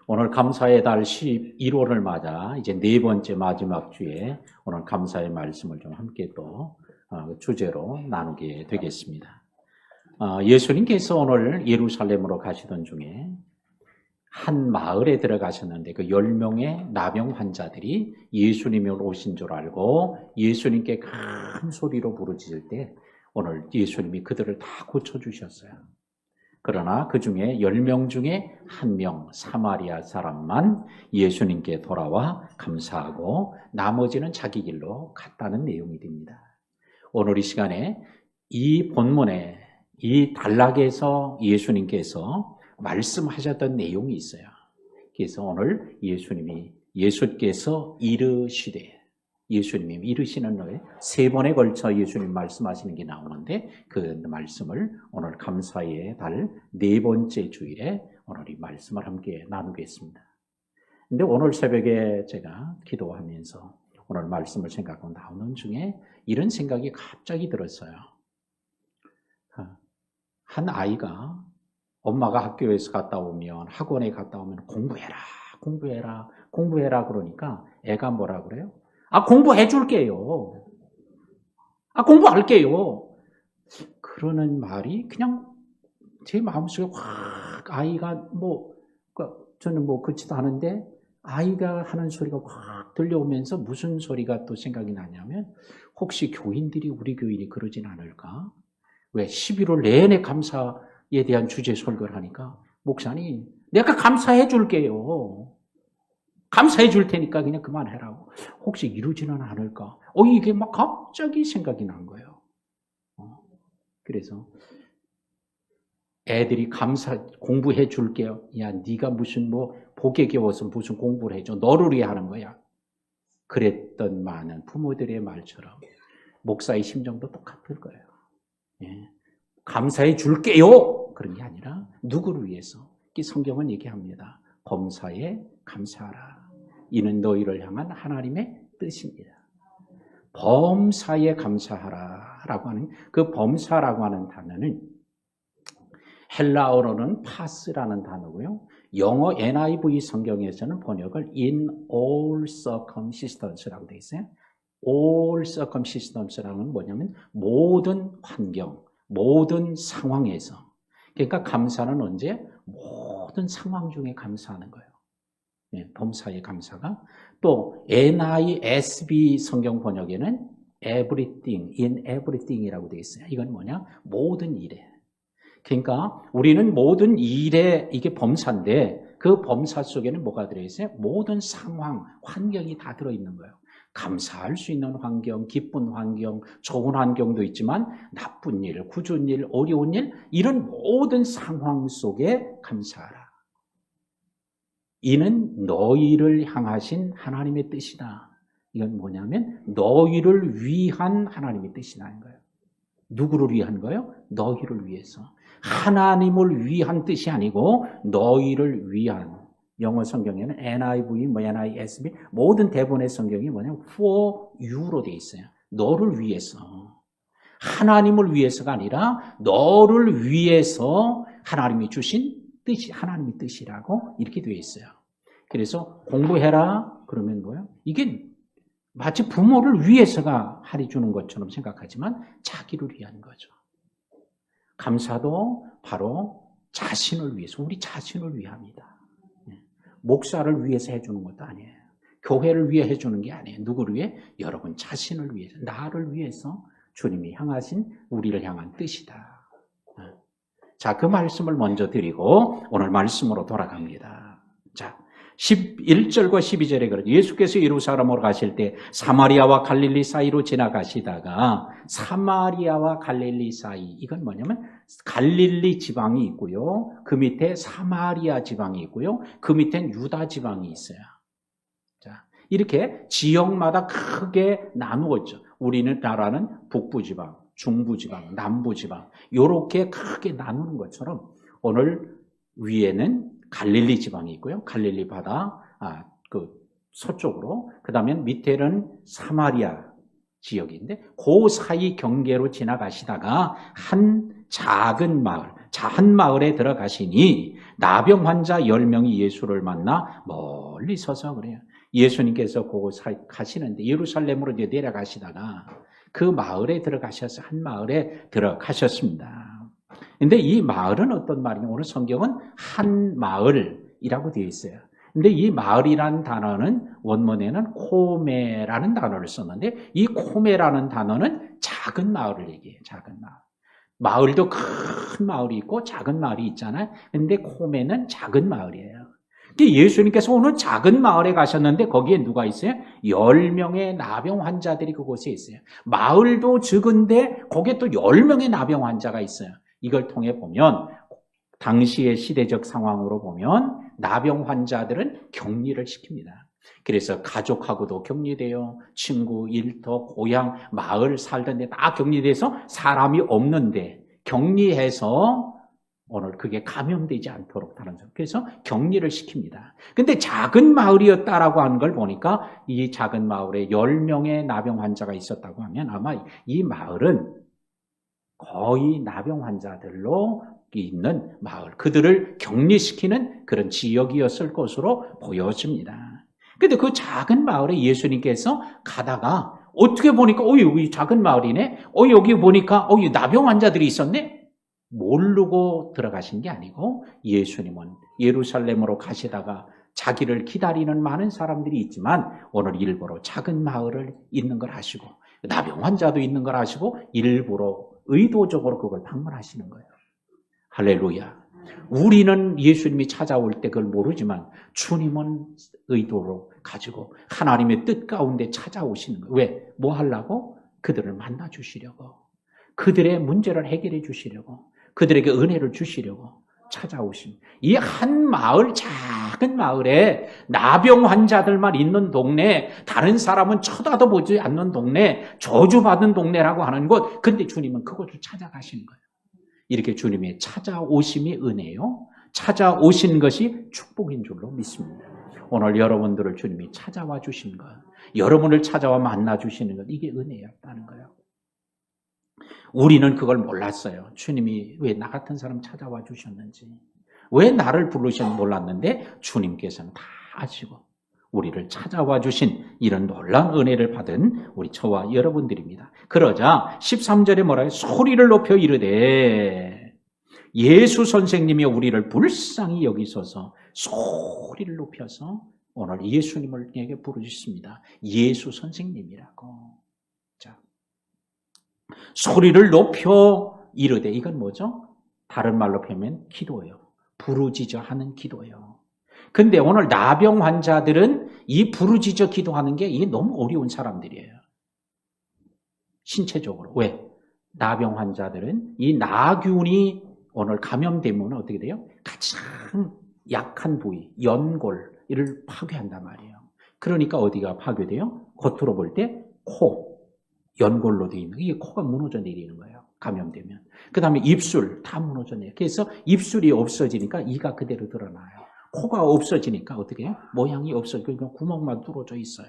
오늘 감사의 달 11월을 맞아 이제 네 번째 마지막 주에 오늘 감사의 말씀을 좀 함께 또 주제로 나누게 되겠습니다. 예수님께서 오늘 예루살렘으로 가시던 중에 한 마을에 들어가셨는데 그 10명의 나병 환자들이 예수님이 오신 줄 알고 예수님께 큰 소리로 부르짖을 때 오늘 예수님이 그들을 다 고쳐주셨어요. 그러나 그 중에 10명 중에 1명 사마리아 사람만 예수님께 돌아와 감사하고 나머지는 자기 길로 갔다는 내용이 됩니다. 오늘 이 시간에 이 본문에 이 단락에서 예수님께서 말씀하셨던 내용이 있어요. 그래서 오늘 예수께서 이르시되 예수님이 이르시는 거에 세 번에 걸쳐 예수님 말씀하시는 게 나오는데 그 말씀을 오늘 감사의 달 네 번째 주일에 오늘 이 말씀을 함께 나누겠습니다. 근데 오늘 새벽에 제가 기도하면서 오늘 말씀을 생각하고 나오는 중에 이런 생각이 갑자기 들었어요. 한 아이가 엄마가 학교에서 갔다 오면 학원에 갔다 오면 공부해라 그러니까 애가 뭐라 그래요? 공부해 줄게요. 공부할게요. 그러는 말이 그냥 제 마음속에 확 아이가 저는 그렇지도 않은데 아이가 하는 소리가 확 들려오면서 무슨 소리가 또 생각이 나냐면 혹시 교인들이 우리 교인이 그러진 않을까? 왜 11월 내내 감사에 대한 주제 설교를 하니까 목사님 내가 감사해 줄게요. 감사해 줄 테니까 그냥 그만해라고. 혹시 이루지는 않을까? 이게 막 갑자기 생각이 난 거예요. 그래서 애들이 공부해 줄게요. 야, 네가 무슨 복에 겨워서 무슨 공부를 해줘. 너를 위해 하는 거야. 그랬던 많은 부모들의 말처럼 목사의 심정도 똑같을 거예요. 예. 감사해 줄게요. 그런 게 아니라 누구를 위해서? 성경은 얘기합니다. 범사에 감사하라. 이는 너희를 향한 하나님의 뜻입니다. 범사에 감사하라라고 하는 그 범사라고 하는 단어는 헬라어로는 파스라는 단어고요. 영어 NIV 성경에서는 번역을 in all circumstances라고 되어 있어요. all circumstances라는 뭐냐면 모든 환경, 모든 상황에서. 그러니까 감사는 언제? 모든 상황 중에 감사하는 거예요. 범사의 감사가. 또 NISB 성경 번역에는 everything, in everything이라고 되어 있어요. 이건 뭐냐? 모든 일에. 그러니까 우리는 모든 일에 이게 범사인데 그 범사 속에는 뭐가 들어있어요? 모든 상황, 환경이 다 들어있는 거예요. 감사할 수 있는 환경, 기쁜 환경, 좋은 환경도 있지만 나쁜 일, 굳은 일, 어려운 일 이런 모든 상황 속에 감사하라. 이는 너희를 향하신 하나님의 뜻이다. 이건 뭐냐면 너희를 위한 하나님의 뜻이라는 거예요. 누구를 위한 거예요? 너희를 위해서. 하나님을 위한 뜻이 아니고 너희를 위한. 영어 성경에는 NIV, NISB 모든 대본의 성경이 뭐냐면 for you로 되어 있어요. 너를 위해서. 하나님을 위해서가 아니라 너를 위해서 하나님이 주신 뜻이 하나님의 뜻이라고 이렇게 되어 있어요. 그래서 공부해라 그러면 뭐예요? 이게 마치 부모를 위해서가 해주는 것처럼 생각하지만 자기를 위한 거죠. 감사도 바로 자신을 위해서, 우리 자신을 위합니다. 목사를 위해서 해주는 것도 아니에요. 교회를 위해 해주는 게 아니에요. 누구를 위해? 여러분 자신을 위해서, 나를 위해서 주님이 향하신 우리를 향한 뜻이다. 자, 그 말씀을 먼저 드리고 오늘 말씀으로 돌아갑니다. 자, 11절과 12절에 그러죠. 예수께서 예루살렘으로 가실 때 사마리아와 갈릴리 사이로 지나가시다가 사마리아와 갈릴리 사이 이건 뭐냐면 갈릴리 지방이 있고요. 그 밑에 사마리아 지방이 있고요. 그 밑엔 유다 지방이 있어요. 자, 이렇게 지역마다 크게 나누었죠. 우리나라는 북부지방, 중부지방, 남부지방 이렇게 크게 나누는 것처럼 오늘 위에는 갈릴리 지방이 있고요. 갈릴리 바다 그 서쪽으로 그 다음에 밑에는 사마리아 지역인데 그 사이 경계로 지나가시다가 한 작은 마을, 한 마을에 들어가시니 나병 환자 10명이 예수를 만나 멀리 서서 그래요. 예수님께서 그곳 가시는데 예루살렘으로 이제 내려가시다가 그 마을에 들어가셔서 한 마을에 들어가셨습니다. 근데 이 마을은 어떤 말이냐? 오늘 성경은 한 마을이라고 되어 있어요. 근데 이 마을이라는 단어는 원문에는 코메라는 단어를 썼는데 이 코메라는 단어는 작은 마을을 얘기해요. 작은 마을. 마을도 큰 마을이 있고 작은 마을이 있잖아요. 근데 코메는 작은 마을이에요. 예수님께서 오늘 작은 마을에 가셨는데 거기에 누가 있어요? 10명의 나병 환자들이 그곳에 있어요. 마을도 적은데 거기에 또 10명의 나병 환자가 있어요. 이걸 통해 보면 당시의 시대적 상황으로 보면 나병 환자들은 격리를 시킵니다. 그래서 가족하고도 격리돼요. 친구, 일터, 고향, 마을 살던 데 다 격리돼서 사람이 없는데 격리해서 오늘 그게 감염되지 않도록 다른 점. 그래서 격리를 시킵니다. 근데 작은 마을이었다라고 하는 걸 보니까 이 작은 마을에 10명의 나병 환자가 있었다고 하면 아마 이 마을은 거의 나병 환자들로 있는 마을, 그들을 격리시키는 그런 지역이었을 것으로 보여집니다. 근데 그 작은 마을에 예수님께서 가다가 어떻게 보니까 여기 작은 마을이네. 여기 보니까 나병 환자들이 있었네. 모르고 들어가신 게 아니고 예수님은 예루살렘으로 가시다가 자기를 기다리는 많은 사람들이 있지만 오늘 일부러 작은 마을을 있는 걸 아시고 나병 환자도 있는 걸 아시고 일부러 의도적으로 그걸 방문하시는 거예요. 할렐루야. 우리는 예수님이 찾아올 때 그걸 모르지만 주님은 의도로 가지고 하나님의 뜻 가운데 찾아오시는 거예요. 왜? 뭐 하려고? 그들을 만나 주시려고. 그들의 문제를 해결해 주시려고. 그들에게 은혜를 주시려고 찾아오신. 이 한 마을, 작은 마을에 나병 환자들만 있는 동네, 다른 사람은 쳐다도 보지 않는 동네, 저주받은 동네라고 하는 곳. 근데 주님은 그곳을 찾아가시는 거예요. 이렇게 주님의 찾아오심이 은혜요. 찾아오신 것이 축복인 줄로 믿습니다. 오늘 여러분들을 주님이 찾아와 주신 것, 여러분을 찾아와 만나 주시는 것, 이게 은혜였다는 거예요. 우리는 그걸 몰랐어요. 주님이 왜 나 같은 사람 찾아와 주셨는지, 왜 나를 부르셨는지 몰랐는데 주님께서는 다 아시고 우리를 찾아와 주신 이런 놀라운 은혜를 받은 우리 저와 여러분들입니다. 그러자 13절에 뭐라 해요? 소리를 높여 이르되 예수 선생님이 우리를 불쌍히 여기소서. 소리를 높여서 오늘 예수님에게 부르셨습니다. 예수 선생님이라고. 자, 소리를 높여 이르되, 이건 뭐죠? 다른 말로 표현하면 기도예요. 부르짖어 하는 기도예요. 근데 오늘 나병 환자들은 이 부르짖어 기도하는 게 이게 너무 어려운 사람들이에요. 신체적으로. 왜? 나병 환자들은 이 나균이 오늘 감염되면 어떻게 돼요? 가장 약한 부위, 연골을 파괴한단 말이에요. 그러니까 어디가 파괴돼요? 겉으로 볼 때 코, 연골로 되어 있는, 이게 코가 무너져 내리는 거예요. 감염되면. 그 다음에 입술 다 무너져 내려요. 그래서 입술이 없어지니까 이가 그대로 드러나요. 코가 없어지니까 어떻게 해요? 모양이 없어지고 구멍만 뚫어져 있어요.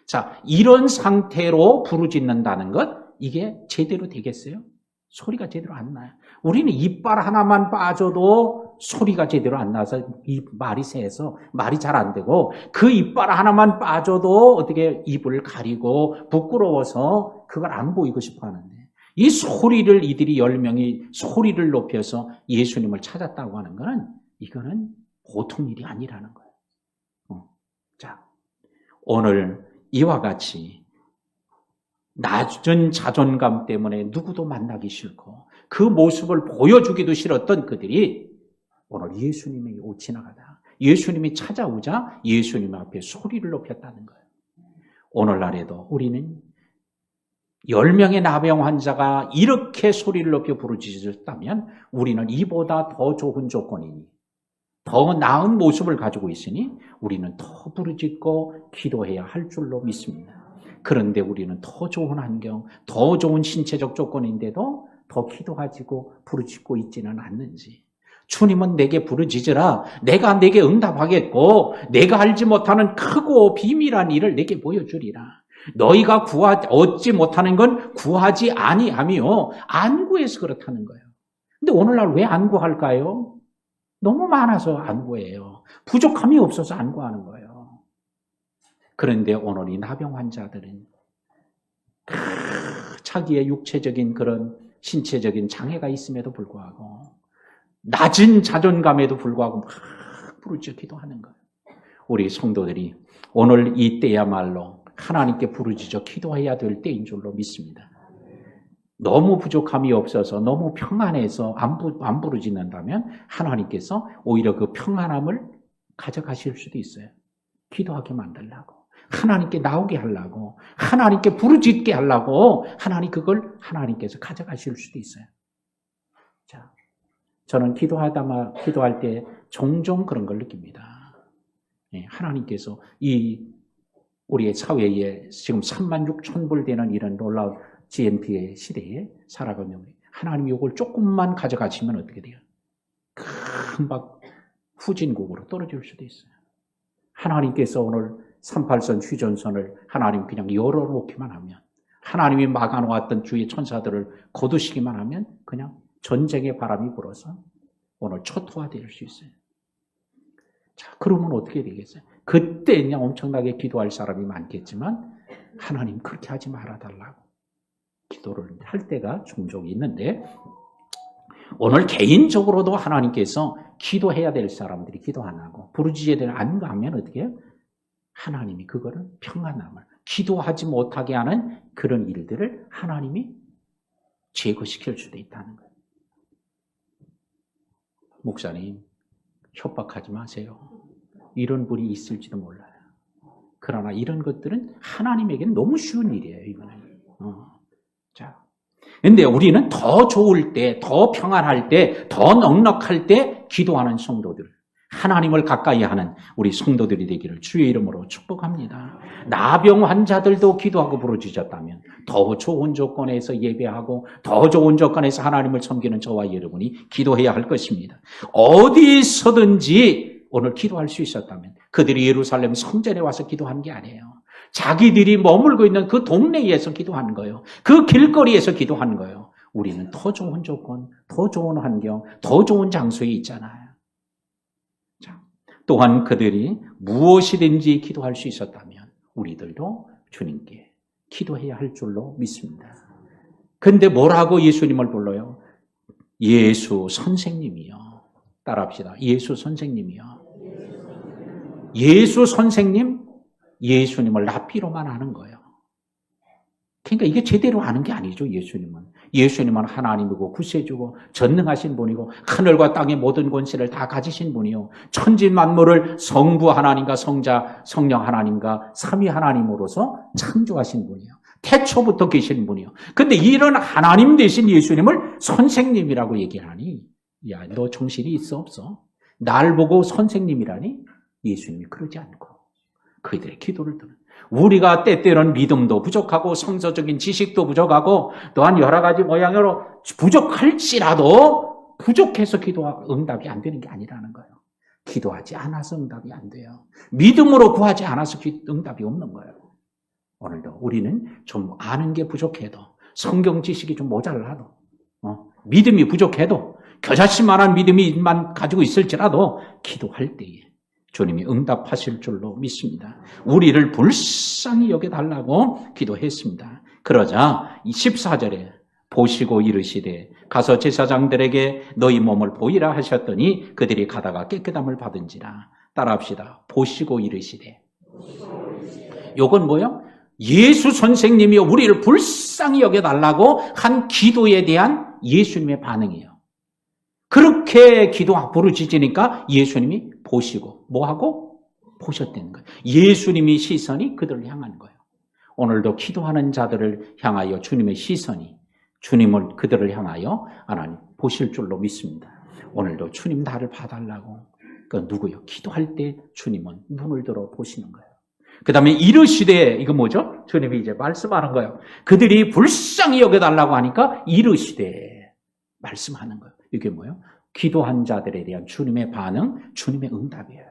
자, 이런 상태로 부르짖는다는 것, 이게 제대로 되겠어요? 소리가 제대로 안 나요. 우리는 이빨 하나만 빠져도 소리가 제대로 안 나서 이 말이 새서 말이 잘 안 되고, 그 이빨 하나만 빠져도 어떻게 입을 가리고 부끄러워서 그걸 안 보이고 싶어 하는데, 이 소리를 이들이 10명이 소리를 높여서 예수님을 찾았다고 하는 거는, 이거는 보통 일이 아니라는 거예요. 자, 오늘 이와 같이 낮은 자존감 때문에 누구도 만나기 싫고 그 모습을 보여주기도 싫었던 그들이 오늘 예수님이 지나가다 예수님이 찾아오자 예수님 앞에 소리를 높였다는 거예요. 오늘날에도 우리는 10명의 나병 환자가 이렇게 소리를 높여 부르짖었다면 우리는 이보다 더 좋은 조건이니, 더 나은 모습을 가지고 있으니 우리는 더 부르짖고 기도해야 할 줄로 믿습니다. 그런데 우리는 더 좋은 환경, 더 좋은 신체적 조건인데도 더 기도하지고 부르짖고 있지는 않는지. 주님은 내게 부르짖으라, 내가 내게 응답하겠고 내가 알지 못하는 크고 비밀한 일을 내게 보여주리라. 너희가 얻지 못하는 건 구하지 아니하며 안 구해서 그렇다는 거예요. 근데 오늘날 왜 안 구할까요? 너무 많아서 안 구해요. 부족함이 없어서 안 구하는 거예요. 그런데 오늘 이 나병 환자들은 자기의 육체적인 그런 신체적인 장애가 있음에도 불구하고 낮은 자존감에도 불구하고 막 부르짖어 기도하는 거예요. 우리 성도들이 오늘 이 때야말로 하나님께 부르짖어 기도해야 될 때인 줄로 믿습니다. 너무 부족함이 없어서 너무 평안해서 안 부르짖는다면 하나님께서 오히려 그 평안함을 가져가실 수도 있어요. 기도하게 만들려고, 하나님께 나오게 하려고, 하나님께 부르짖게 하려고 그걸 하나님께서 가져가실 수도 있어요. 자, 저는 기도할 때 종종 그런 걸 느낍니다. 하나님께서 우리의 사회에 지금 36,000불 되는 이런 놀라운 GNP의 시대에 살아가는 우리, 하나님이 이걸 조금만 가져가시면 어떻게 돼요? 금방 후진국으로 떨어질 수도 있어요. 하나님께서 오늘 38선 휴전선을 하나님 그냥 열어놓기만 하면, 하나님이 막아놓았던 주의 천사들을 거두시기만 하면 그냥 전쟁의 바람이 불어서 오늘 초토화될 수 있어요. 자, 그러면 어떻게 되겠어요? 그때 그냥 엄청나게 기도할 사람이 많겠지만 하나님 그렇게 하지 말아달라고 기도를 할 때가 종종 있는데, 오늘 개인적으로도 하나님께서 기도해야 될 사람들이 기도 안 하고 부르짖어야 될 안 가면 어떻게 해요? 하나님이 그거를 평안함을 기도하지 못하게 하는 그런 일들을 하나님이 제거시킬 수도 있다는 거예요. 목사님, 협박하지 마세요. 이런 분이 있을지도 몰라요. 그러나 이런 것들은 하나님에게는 너무 쉬운 일이에요, 이거는. 자, 근데 우리는 더 좋을 때, 더 평안할 때, 더 넉넉할 때 기도하는 성도들, 하나님을 가까이 하는 우리 성도들이 되기를 주의 이름으로 축복합니다. 나병 환자들도 기도하고 부르짖었다면 더 좋은 조건에서 예배하고 더 좋은 조건에서 하나님을 섬기는 저와 여러분이 기도해야 할 것입니다. 어디서든지 오늘 기도할 수 있었다면 그들이 예루살렘 성전에 와서 기도한 게 아니에요. 자기들이 머물고 있는 그 동네에서 기도하는 거예요. 그 길거리에서 기도하는 거예요. 우리는 더 좋은 조건, 더 좋은 환경, 더 좋은 장소에 있잖아요. 자, 또한 그들이 무엇이든지 기도할 수 있었다면 우리들도 주님께 기도해야 할 줄로 믿습니다. 근데 뭐라고 예수님을 불러요? 예수 선생님이요. 따라합시다. 예수 선생님이요. 예수 선생님, 예수님을 랍비로만 아는 거예요. 그러니까 이게 제대로 아는 게 아니죠, 예수님은. 예수님은 하나님이고 구세주고 전능하신 분이고 하늘과 땅의 모든 권세를 다 가지신 분이요. 천지 만물을 성부 하나님과 성자, 성령 하나님과 삼위 하나님으로서 창조하신 분이요. 태초부터 계신 분이요. 근데 이런 하나님 되신 예수님을 선생님이라고 얘기하니, 야, 너 정신이 있어 없어? 날 보고 선생님이라니? 예수님이 그러지 않고 그들의 기도를 들은, 우리가 때때로는 믿음도 부족하고 성서적인 지식도 부족하고 또한 여러 가지 모양으로 부족할지라도 부족해서 응답이 안 되는 게 아니라는 거예요. 기도하지 않아서 응답이 안 돼요. 믿음으로 구하지 않아서 응답이 없는 거예요. 오늘도 우리는 좀 아는 게 부족해도, 성경 지식이 좀 모자라도, 믿음이 부족해도, 겨자씨만한 믿음이만 가지고 있을지라도 기도할 때에 주님이 응답하실 줄로 믿습니다. 우리를 불쌍히 여겨달라고 기도했습니다. 그러자 14절에 보시고 이르시되 가서 제사장들에게 너희 몸을 보이라 하셨더니 그들이 가다가 깨끗함을 받은지라. 따라합시다. 보시고 이르시되. 요건 뭐예요? 예수 선생님이 우리를 불쌍히 여겨달라고 한 기도에 대한 예수님의 반응이에요. 그렇게 부르짖으니까 예수님이 보시고 뭐하고? 보셨다는 거예요. 예수님이 시선이 그들을 향한 거예요. 오늘도 기도하는 자들을 향하여 주님의 시선이 주님을 그들을 향하여 하나님 보실 줄로 믿습니다. 오늘도 주님 나를 봐달라고, 그 누구요? 기도할 때 주님은 눈을 들어 보시는 거예요. 그 다음에 이르시되, 이거 뭐죠? 주님이 이제 말씀하는 거예요. 그들이 불쌍히 여겨달라고 하니까 이르시되 말씀하는 거예요. 이게 뭐예요? 기도한 자들에 대한 주님의 반응, 주님의 응답이에요.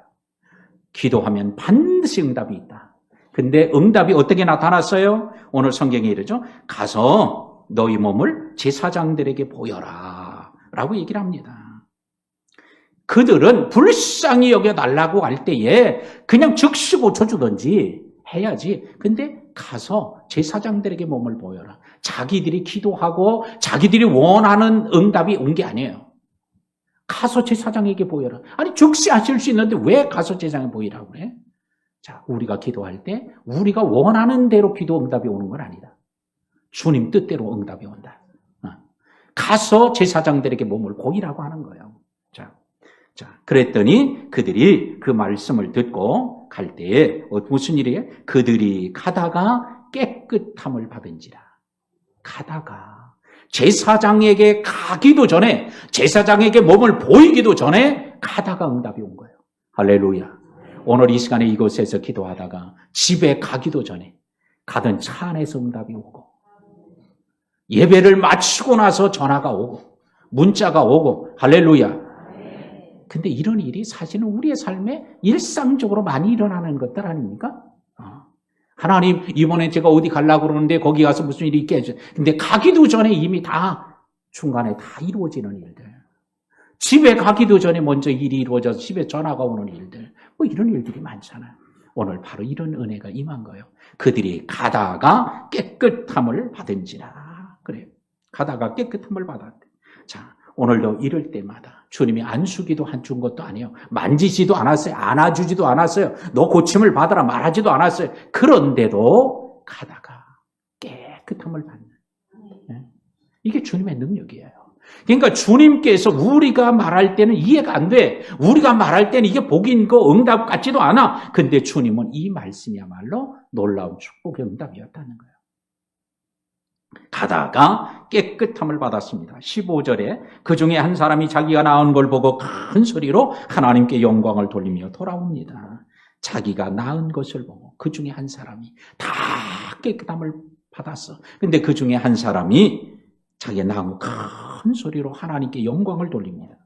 기도하면 반드시 응답이 있다. 근데 응답이 어떻게 나타났어요? 오늘 성경에 이르죠. 가서 너희 몸을 제사장들에게 보여라. 라고 얘기를 합니다. 그들은 불쌍히 여겨달라고 할 때에 그냥 즉시 고쳐주든지 해야지. 근데 가서 제사장들에게 몸을 보여라. 자기들이 기도하고 자기들이 원하는 응답이 온 게 아니에요. 가서 제사장에게 보여라. 아니 즉시 하실 수 있는데 왜 가서 제사장에 보이라고 그래? 자, 우리가 기도할 때 우리가 원하는 대로 기도 응답이 오는 건 아니다. 주님 뜻대로 응답이 온다. 가서 제사장들에게 몸을 보이라고 하는 거예요. 자, 그랬더니 그들이 그 말씀을 듣고 갈 때에 무슨 일이에요? 그들이 가다가 깨끗함을 받은지라. 가다가 제사장에게 가기도 전에, 제사장에게 몸을 보이기도 전에 가다가 응답이 온 거예요. 할렐루야. 오늘 이 시간에 이곳에서 기도하다가 집에 가기도 전에 가던 차 안에서 응답이 오고, 예배를 마치고 나서 전화가 오고 문자가 오고, 할렐루야. 근데 이런 일이 사실은 우리의 삶에 일상적으로 많이 일어나는 것들 아닙니까? 하나님, 이번에 제가 어디 가려고 그러는데 거기 가서 무슨 일이 있게 해주세요. 근데 가기도 전에 이미 다 중간에 다 이루어지는 일들. 집에 가기도 전에 먼저 일이 이루어져서 집에 전화가 오는 일들. 뭐 이런 일들이 많잖아요. 오늘 바로 이런 은혜가 임한 거예요. 그들이 가다가 깨끗함을 받은지라. 그래요. 가다가 깨끗함을 받았대. 자, 오늘도 이럴 때마다 주님이 안수기도 준 것도 아니에요. 만지지도 않았어요. 안아주지도 않았어요. 너 고침을 받아라 말하지도 않았어요. 그런데도 가다가 깨끗함을 받는. 이게 주님의 능력이에요. 그러니까 주님께서 우리가 말할 때는 이해가 안 돼. 우리가 말할 때는 이게 복인 거 응답 같지도 않아. 근데 주님은 이 말씀이야말로 놀라운 축복의 응답이었다는 거예요. 가다가 깨끗함을 받았습니다. 15절에 그 중에 한 사람이 자기가 낳은 걸 보고 큰 소리로 하나님께 영광을 돌리며 돌아옵니다. 자기가 낳은 것을 보고 그 중에 한 사람이 다 깨끗함을 받았어. 근데 그 중에 한 사람이 자기가 낳은 큰 소리로 하나님께 영광을 돌립니다.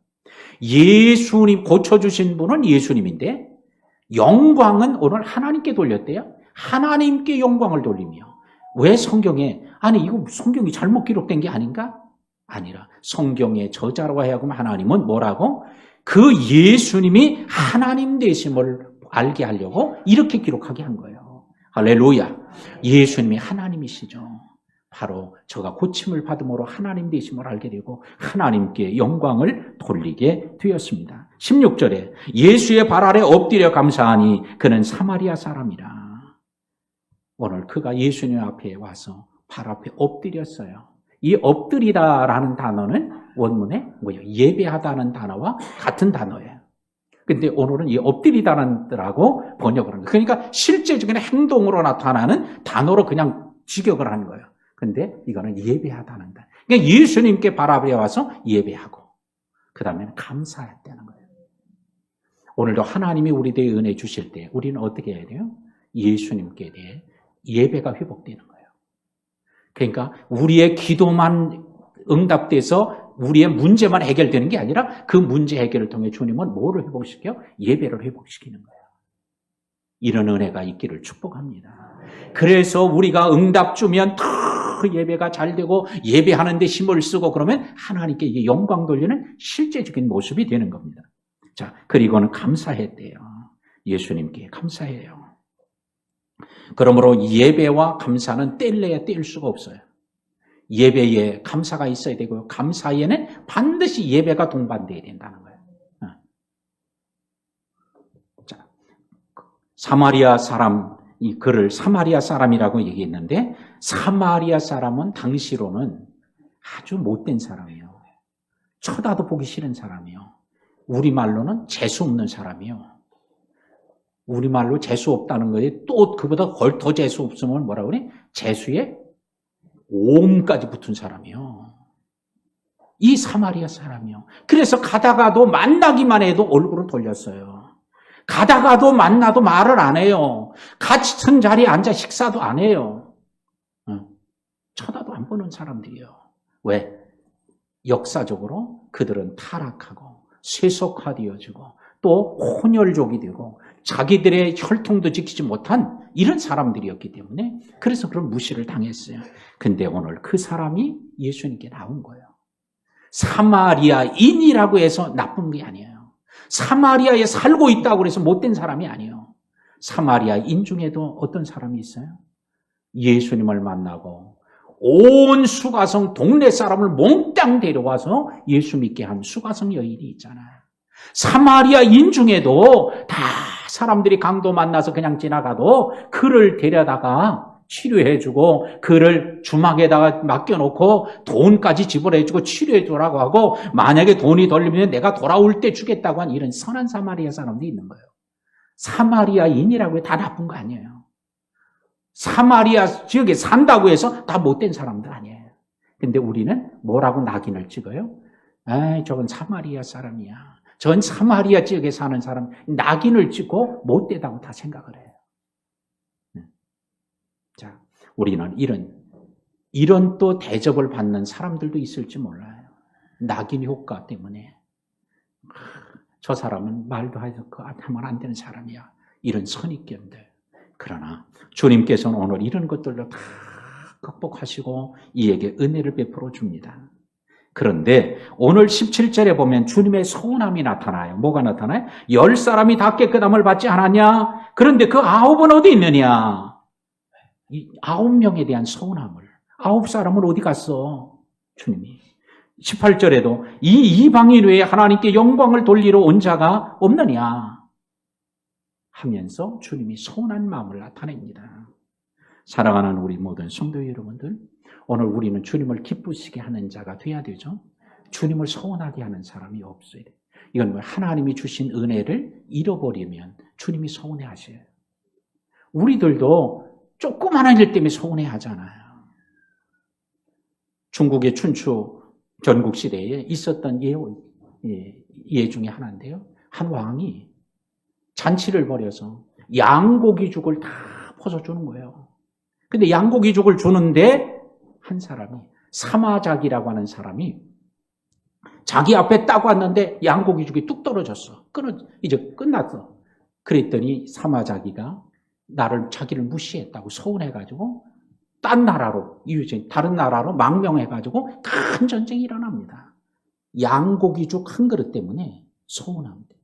예수님 고쳐주신 분은 예수님인데 영광은 오늘 하나님께 돌렸대요. 하나님께 영광을 돌리며. 왜 성경에 아니 이거 성경이 잘못 기록된 게 아닌가? 아니라 성경의 저자로 하여금 하나님은 뭐라고? 그 예수님이 하나님 되심을 알게 하려고 이렇게 기록하게 한 거예요. 할렐루야. 예수님이 하나님이시죠. 바로 저가 고침을 받음으로 하나님 되심을 알게 되고 하나님께 영광을 돌리게 되었습니다. 16절에 예수의 발 아래 엎드려 감사하니 그는 사마리아 사람이라. 오늘 그가 예수님 앞에 와서 발 앞에 엎드렸어요. 이 엎드리다라는 단어는 원문에 뭐예요? 예배하다는 단어와 같은 단어예요. 근데 오늘은 이 엎드리다는 뜻하고 번역을 한 거예요. 그러니까 실제적인 행동으로 나타나는 단어로 그냥 직역을 하는 거예요. 근데 이거는 예배하다는 단어. 그러니까 예수님께 발 앞에 와서 예배하고 그 다음에는 감사했다는 거예요. 오늘도 하나님이 우리에게 은혜 주실 때 우리는 어떻게 해야 돼요? 예수님께 대해 예배가 회복되는 거예요. 그러니까 우리의 기도만 응답돼서 우리의 문제만 해결되는 게 아니라 그 문제 해결을 통해 주님은 뭐를 회복시켜요? 예배를 회복시키는 거예요. 이런 은혜가 있기를 축복합니다. 그래서 우리가 응답 주면 더 예배가 잘 되고 예배하는 데 힘을 쓰고 그러면 하나님께 영광 돌리는 실제적인 모습이 되는 겁니다. 자, 그리고는 감사했대요. 예수님께 감사해요. 그러므로 예배와 감사는 뗄래야 뗄 수가 없어요. 예배에 감사가 있어야 되고요. 감사에는 반드시 예배가 동반되어야 된다는 거예요. 자, 사마리아 사람, 이 글을 사마리아 사람이라고 얘기했는데 사마리아 사람은 당시로는 아주 못된 사람이에요. 쳐다도 보기 싫은 사람이에요. 우리말로는 재수 없는 사람이에요. 우리말로 재수 없다는 거에 또 그보다 더 재수 없으면 뭐라고 그래? 재수에 옴까지 붙은 사람이요. 이 사마리아 사람이요. 그래서 가다가도 만나기만 해도 얼굴을 돌렸어요. 가다가도 만나도 말을 안 해요. 같은 자리에 앉아 식사도 안 해요. 쳐다도 안 보는 사람들이에요. 왜? 역사적으로 그들은 타락하고 세속화되어지고 또 혼혈족이 되고 자기들의 혈통도 지키지 못한 이런 사람들이었기 때문에 그래서 그런 무시를 당했어요. 근데 오늘 그 사람이 예수님께 나온 거예요. 사마리아인이라고 해서 나쁜 게 아니에요. 사마리아에 살고 있다고 해서 못된 사람이 아니에요. 사마리아인 중에도 어떤 사람이 있어요? 예수님을 만나고 온 수가성 동네 사람을 몽땅 데려와서 예수 믿게 한 수가성 여인이 있잖아요. 사마리아인 중에도 다 사람들이 강도 만나서 그냥 지나가도 그를 데려다가 치료해주고 그를 주막에다가 맡겨놓고 돈까지 지불해주고 치료해주라고 하고 만약에 돈이 덜리면 내가 돌아올 때 주겠다고 한 이런 선한 사마리아 사람도 있는 거예요. 사마리아인이라고 해도 다 나쁜 거 아니에요. 사마리아 지역에 산다고 해서 다 못된 사람들 아니에요. 근데 우리는 뭐라고 낙인을 찍어요? 에이, 저건 사마리아 사람이야. 전 사마리아 지역에 사는 사람, 낙인을 찍고 못되다고 다 생각을 해요. 자, 우리는 이런 또 대접을 받는 사람들도 있을지 몰라요. 낙인 효과 때문에. 저 사람은 말도 하면 안 되는 사람이야. 이런 선입견들. 그러나 주님께서는 오늘 이런 것들로 다 극복하시고 이에게 은혜를 베풀어 줍니다. 그런데 오늘 17절에 보면 주님의 서운함이 나타나요. 뭐가 나타나요? 10사람이 다 깨끗함을 받지 않았냐? 그런데 그 9은 어디 있느냐? 이 9명에 대한 서운함을. 9사람은 어디 갔어? 주님이. 18절에도 이 이방인 외에 하나님께 영광을 돌리러 온 자가 없느냐? 하면서 주님이 서운한 마음을 나타냅니다. 사랑하는 우리 모든 성도 여러분들, 오늘 우리는 주님을 기쁘시게 하는 자가 돼야 되죠. 주님을 서운하게 하는 사람이 없어야 돼요. 이건 하나님이 주신 은혜를 잃어버리면 주님이 서운해하셔요. 우리들도 조그마한 일 때문에 서운해하잖아요. 중국의 춘추 전국시대에 있었던 예 중에 하나인데요. 한 왕이 잔치를 벌여서 양고기죽을 다 퍼서 주는 거예요. 근데 양고기죽을 주는데 한 사람이, 사마작이라고 하는 사람이 자기 앞에 딱 왔는데 양고기죽이 뚝 떨어졌어. 이제 끝났어. 그랬더니 사마자기가 자기를 무시했다고 서운해가지고 딴 나라로, 다른 나라로 망명해가지고 큰 전쟁이 일어납니다. 양고기죽 한 그릇 때문에 서운합니다.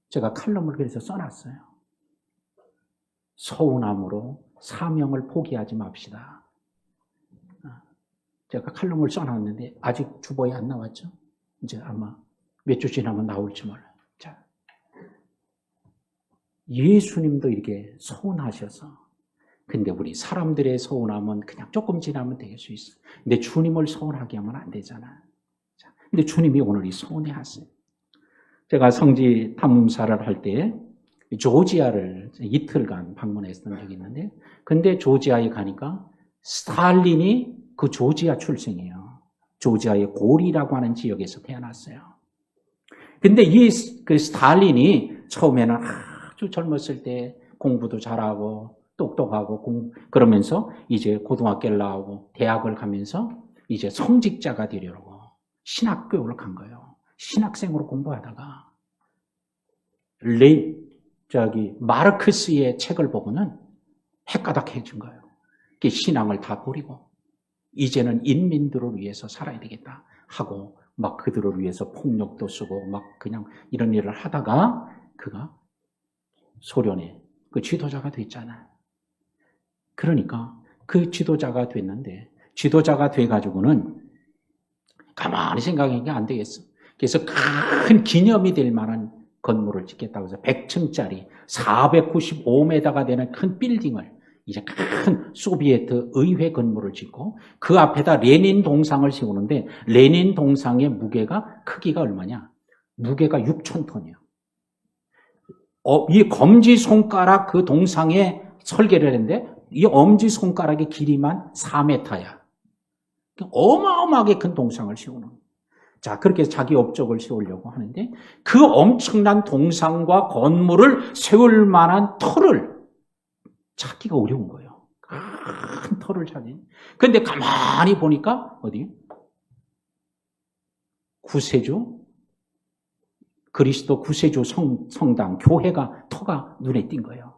제가 칼럼을 그래서 써놨어요. 서운함으로 사명을 포기하지 맙시다. 제가 칼럼을 써놨는데 아직 주보에 안 나왔죠? 이제 아마 몇 주 지나면 나올지 몰라요. 자, 예수님도 이렇게 서운하셔서, 근데 우리 사람들의 서운함은 그냥 조금 지나면 될 수 있어요. 근데 주님을 서운하게 하면 안 되잖아요. 자, 근데 주님이 오늘 이 서운해하세요. 제가 성지 탐사를 할 때 조지아를 이틀간 방문했던 적이 있는데, 근데 조지아에 가니까 스탈린이 그 조지아 출생이에요. 조지아의 고리라고 하는 지역에서 태어났어요. 근데 그 스탈린이 처음에는 아주 젊었을 때 공부도 잘하고 똑똑하고 그러면서 이제 고등학교를 나오고 대학을 가면서 이제 성직자가 되려고 신학교를 간 거예요. 신학생으로 공부하다가 마르크스의 책을 보고는 헷가닥해진 거예요. 신앙을 다 버리고 이제는 인민들을 위해서 살아야 되겠다 하고 막 그들을 위해서 폭력도 쓰고 막 그냥 이런 일을 하다가 그가 소련의 그 지도자가 됐잖아요. 그러니까 그 지도자가 됐는데, 지도자가 돼가지고는 가만히 생각한 게 안 되겠어. 그래서 큰 기념이 될 만한 건물을 짓겠다고 해서 100층짜리 495m가 되는 큰 빌딩을, 이제 큰 소비에트 의회 건물을 짓고 그 앞에다 레닌 동상을 세우는데, 레닌 동상의 크기가 얼마냐? 무게가 6,000톤이에요. 이 검지손가락 그 동상에 설계를 했는데 이 엄지손가락의 길이만 4m야. 어마어마하게 큰 동상을 세우는 거예요. 자, 그렇게 자기 업적을 세우려고 하는데 그 엄청난 동상과 건물을 세울 만한 터를 찾기가 어려운 거예요. 큰 터를 찾니. 그런데 가만히 보니까 어디? 그리스도 구세주 성당, 교회가 터가 눈에 띈 거예요.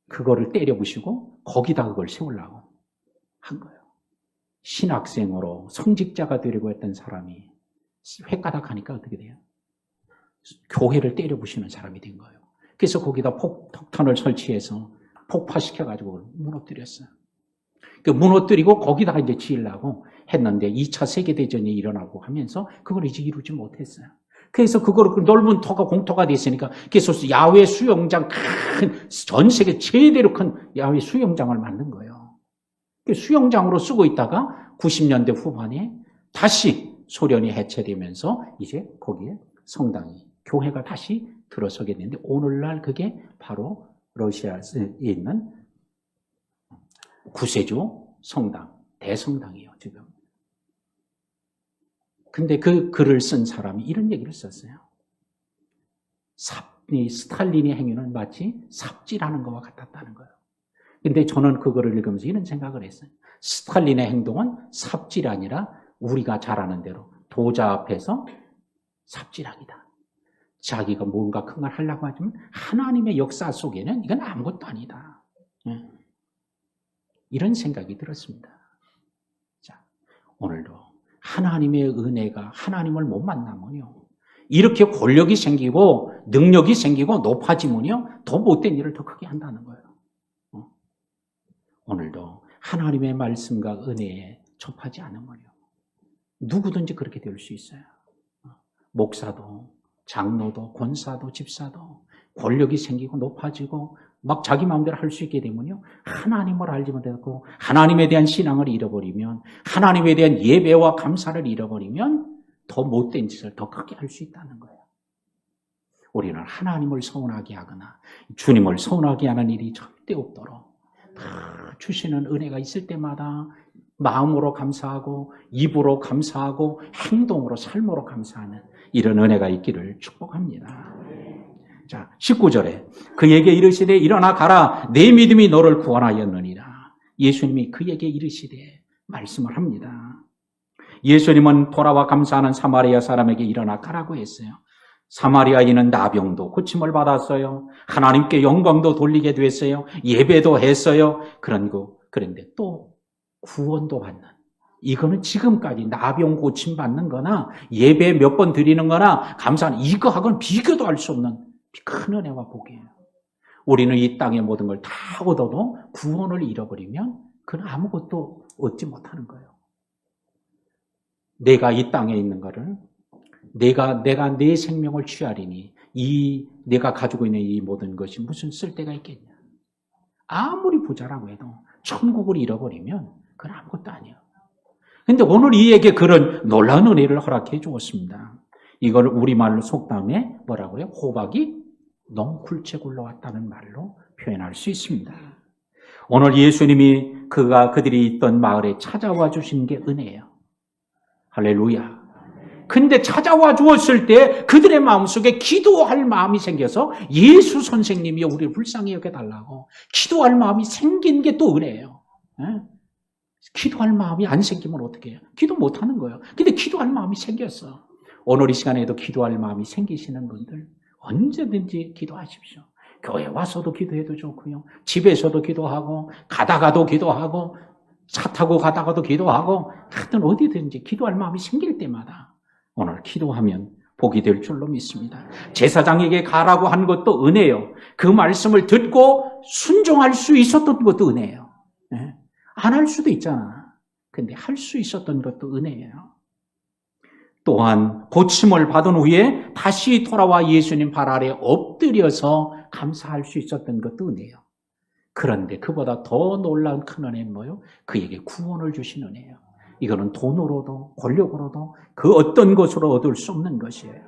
그거를 때려 부시고 거기다 그걸 세우려고 한 거예요. 신학생으로 성직자가 되려고 했던 사람이 획가닥하니까 어떻게 돼요? 교회를 때려 부시는 사람이 된 거예요. 그래서 거기다 폭탄을 설치해서 폭파시켜가지고 무너뜨렸어요. 그 무너뜨리고 거기다가 이제 지으려고 했는데 2차 세계대전이 일어나고 하면서 그걸 이제 이루지 못했어요. 그래서 그거를 넓은 터가 공터가 됐으니까 그래서 야외 수영장 전 세계 제대로 큰 야외 수영장을 만든 거예요. 수영장으로 쓰고 있다가 90년대 후반에 다시 소련이 해체되면서 이제 거기에 성당이 교회가 다시 들어서게 됐는데 오늘날 그게 바로 러시아에 있는 구세주 성당, 대성당이에요, 지금. 근데 그 글을 쓴 사람이 이런 얘기를 썼어요. 스탈린의 행위는 마치 삽질하는 것과 같았다는 거예요. 근데 저는 그거를 읽으면서 이런 생각을 했어요. 스탈린의 행동은 삽질이 아니라 우리가 잘 아는 대로 도자 앞에서 삽질하기다. 자기가 뭔가 큰 걸 하려고 하지만 하나님의 역사 속에는 이건 아무것도 아니다. 이런 생각이 들었습니다. 자, 오늘도 하나님의 은혜가 하나님을 못 만나면요. 이렇게 권력이 생기고 능력이 생기고 높아지면요. 더 못된 일을 더 크게 한다는 거예요. 오늘도 하나님의 말씀과 은혜에 접하지 않으면요. 누구든지 그렇게 될 수 있어요. 목사도, 장로도, 권사도, 집사도 권력이 생기고 높아지고 막 자기 마음대로 할 수 있게 되면요. 하나님을 알지 못하고 하나님에 대한 신앙을 잃어버리면 하나님에 대한 예배와 감사를 잃어버리면 더 못된 짓을 더 크게 할 수 있다는 거예요. 우리는 하나님을 서운하게 하거나 주님을 서운하게 하는 일이 절대 없도록 다 주시는 은혜가 있을 때마다 마음으로 감사하고 입으로 감사하고 행동으로 삶으로 감사하는 이런 은혜가 있기를 축복합니다. 자, 19절에 그에게 이르시되 일어나 가라 내 믿음이 너를 구원하였느니라. 예수님이 그에게 이르시되 말씀을 합니다. 예수님은 돌아와 감사하는 사마리아 사람에게 일어나 가라고 했어요. 사마리아인은 나병도 고침을 받았어요. 하나님께 영광도 돌리게 됐어요. 예배도 했어요. 그런데 또 구원도 받는, 이거는 지금까지 나병 고침 받는 거나 예배 몇 번 드리는 거나 감사하는 이거하고는 비교도 할 수 없는 큰 은혜와 복이에요. 우리는 이 땅의 모든 걸 다 얻어도 구원을 잃어버리면 그건 아무것도 얻지 못하는 거예요. 내가 이 땅에 있는 거를 내가 내 생명을 취하리니 내가 가지고 있는 이 모든 것이 무슨 쓸데가 있겠냐. 아무리 부자라고 해도 천국을 잃어버리면 그건 아무것도 아니에요. 그런데 오늘 이에게 그런 놀라운 은혜를 허락해 주었습니다. 이걸 우리말로 속담에 뭐라고요? 호박이 너무 굴째 굴러왔다는 말로 표현할 수 있습니다. 오늘 예수님이 그들이 있던 마을에 찾아와 주신 게 은혜예요. 할렐루야. 근데 찾아와 주었을 때 그들의 마음속에 기도할 마음이 생겨서 예수 선생님이 우리를 불쌍히 여겨달라고 기도할 마음이 생긴 게 또 은혜예요. 기도할 마음이 안 생기면 어떻게 해요? 기도 못하는 거예요. 근데 기도할 마음이 생겼어. 오늘 이 시간에도 기도할 마음이 생기시는 분들 언제든지 기도하십시오. 교회 와서도 기도해도 좋고요. 집에서도 기도하고 가다가도 기도하고 차 타고 가다가도 기도하고 하여튼 어디든지 기도할 마음이 생길 때마다 오늘 기도하면 복이 될 줄로 믿습니다. 제사장에게 가라고 한 것도 은혜예요. 그 말씀을 듣고 순종할 수 있었던 것도 은혜예요. 안 할 수도 있잖아. 근데 할 수 있었던 것도 은혜예요. 또한 고침을 받은 후에 다시 돌아와 예수님 발 아래 엎드려서 감사할 수 있었던 것도 은혜예요. 그런데 그보다 더 놀라운 큰 은혜는 뭐예요? 그에게 구원을 주신 은혜예요. 이거는 돈으로도 권력으로도 그 어떤 것으로 얻을 수 없는 것이에요.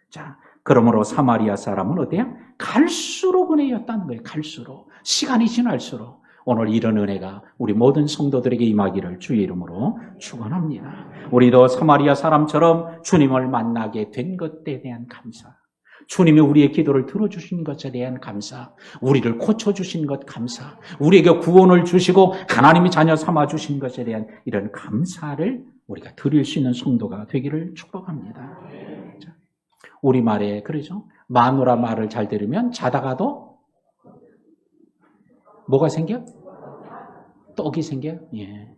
자, 그러므로 사마리아 사람은 어때요? 갈수록 은혜였다는 거예요. 갈수록. 시간이 지날수록. 오늘 이런 은혜가 우리 모든 성도들에게 임하기를 주의 이름으로 축원합니다. 우리도 사마리아 사람처럼 주님을 만나게 된 것에 대한 감사, 주님이 우리의 기도를 들어주신 것에 대한 감사, 우리를 고쳐주신 것 감사, 우리에게 구원을 주시고 하나님이 자녀 삼아주신 것에 대한 이런 감사를 우리가 드릴 수 있는 성도가 되기를 축복합니다. 자, 우리말에 그러죠. 마누라 말을 잘 들으면 자다가도 뭐가 생겨? 떡이 생겨요? 예.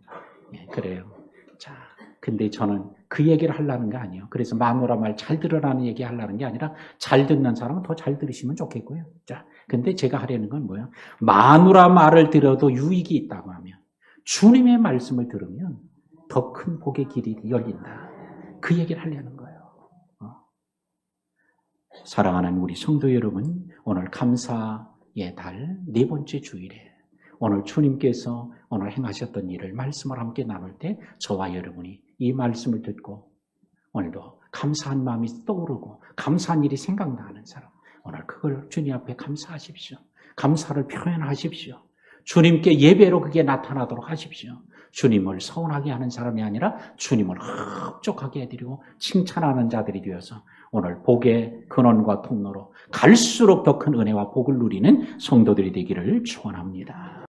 예, 그래요. 자, 근데 저는 그 얘기를 하려는 게 아니에요. 그래서 마누라 말 잘 들으라는 얘기 하려는 게 아니라 잘 듣는 사람은 더 잘 들으시면 좋겠고요. 자, 근데 제가 하려는 건 뭐예요? 마누라 말을 들어도 유익이 있다고 하면 주님의 말씀을 들으면 더 큰 복의 길이 열린다. 그 얘기를 하려는 거예요. 사랑하는 우리 성도 여러분, 오늘 감사의 달 네 번째 주일에 오늘 주님께서 오늘 행하셨던 일을 말씀을 함께 나눌 때 저와 여러분이 이 말씀을 듣고 오늘도 감사한 마음이 떠오르고 감사한 일이 생각나는 사람, 오늘 그걸 주님 앞에 감사하십시오. 감사를 표현하십시오. 주님께 예배로 그게 나타나도록 하십시오. 주님을 서운하게 하는 사람이 아니라 주님을 흡족하게 해드리고 칭찬하는 자들이 되어서 오늘 복의 근원과 통로로 갈수록 더 큰 은혜와 복을 누리는 성도들이 되기를 축원합니다.